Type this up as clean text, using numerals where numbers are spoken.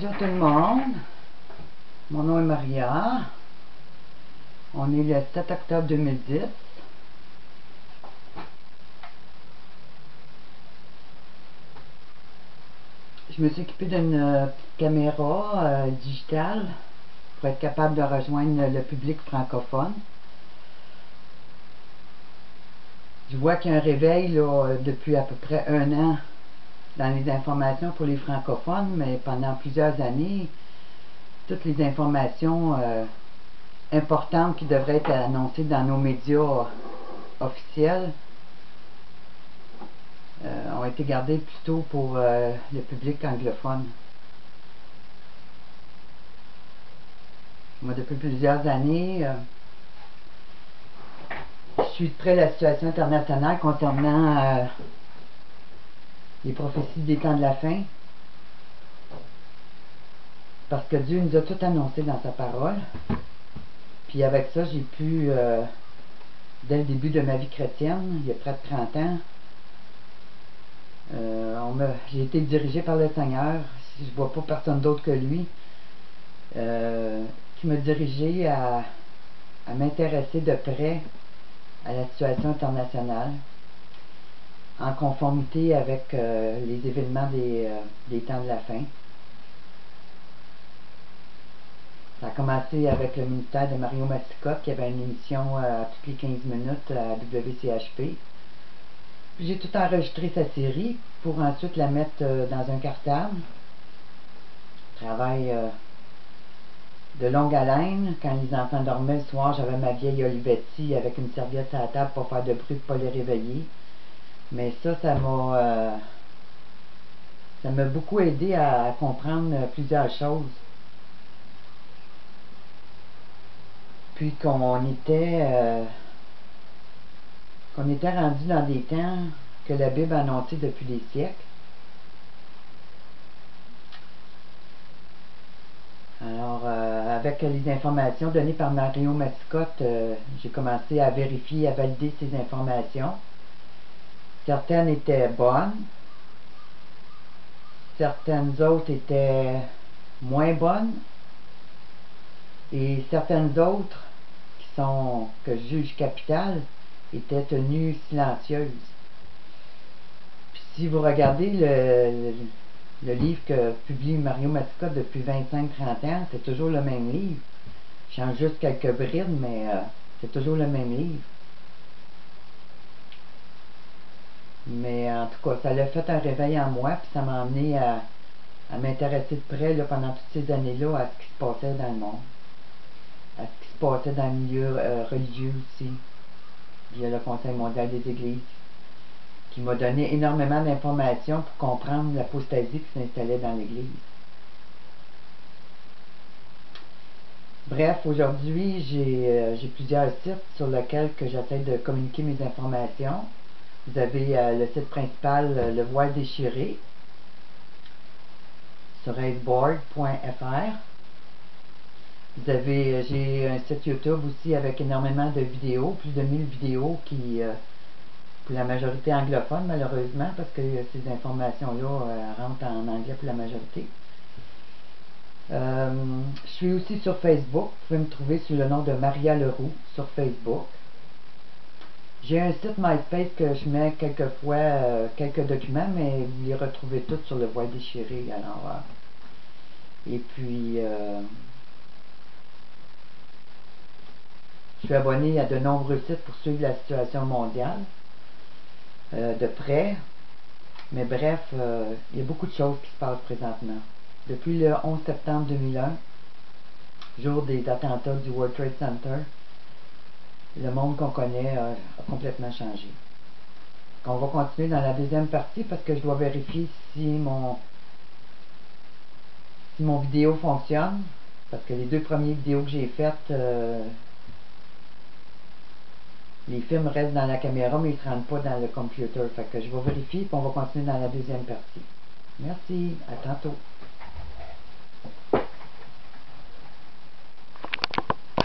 Bonjour tout le monde, mon nom est Maria, on est le 7 octobre 2010. Je me suis occupée d'une petite caméra digitale pour être capable de rejoindre le public francophone. Je vois qu'il y a un réveil là, depuis à peu près 1 an dans les informations pour les francophones, mais pendant plusieurs années, toutes les informations importantes qui devraient être annoncées dans nos médias officiels ont été gardées plutôt pour le public anglophone. Moi, depuis plusieurs années, je suis de près la situation internationale concernant les prophéties des temps de la fin, parce que Dieu nous a tout annoncé dans sa parole. Puis avec ça, j'ai pu, dès le début de ma vie chrétienne, il y a près de 30 ans, j'ai été dirigé par le Seigneur. Je ne vois pas personne d'autre que lui qui m'a dirigé à m'intéresser de près à la situation internationale, en conformité avec les événements des temps de la fin. Ça a commencé avec le ministère de Mario Mascotte, qui avait une émission toutes les 15 minutes à WCHP. Puis j'ai tout enregistré sa série pour ensuite la mettre dans un cartable. Travail de longue haleine. Quand les enfants dormaient le soir, j'avais ma vieille Olivetti avec une serviette à la table pour faire de bruit pour ne pas les réveiller. Mais ça m'a beaucoup aidé à comprendre plusieurs choses. Puis qu'on était rendu dans des temps que la Bible a annoncé depuis des siècles. Alors, avec les informations données par Mario Mascotte, j'ai commencé à vérifier, à valider ces informations. Certaines étaient bonnes, certaines autres étaient moins bonnes, et certaines autres, que je juge capitales, étaient tenues silencieuses. Puis si vous regardez le livre que publie Mario Mascotte depuis 25-30 ans, c'est toujours le même livre. Je change juste quelques brides, mais c'est toujours le même livre. Mais en tout cas, ça l'a fait un réveil en moi, puis ça m'a amené à m'intéresser de près là, pendant toutes ces années-là à ce qui se passait dans le monde, à ce qui se passait dans le milieu religieux aussi, via le Conseil mondial des Églises, qui m'a donné énormément d'informations pour comprendre l'apostasie qui s'installait dans l'Église. Bref, aujourd'hui, j'ai plusieurs sites sur lesquels j'essaie de communiquer mes informations. Vous avez le site principal, Le Voile Déchiré, sur aveboard.fr. J'ai un site YouTube aussi avec énormément de vidéos, plus de 1000 vidéos qui, pour la majorité anglophone malheureusement, parce que ces informations-là rentrent en anglais pour la majorité. Je suis aussi sur Facebook. Vous pouvez me trouver sous le nom de Maria Leroux sur Facebook. J'ai un site MySpace que je mets quelquefois quelques documents, mais vous les retrouvez tous sur Le Voile Déchiré. Alors, et puis, je suis abonné à de nombreux sites pour suivre la situation mondiale de près. Mais bref, il y a beaucoup de choses qui se passent présentement. Depuis le 11 septembre 2001, jour des attentats du World Trade Center, le monde qu'on connaît a complètement changé. On va continuer dans la deuxième partie parce que je dois vérifier si mon vidéo fonctionne. Parce que les 2 premières vidéos que j'ai faites, les films restent dans la caméra mais ils ne se rendent pas dans le computer. Fait que je vais vérifier et on va continuer dans la deuxième partie. Merci, à tantôt.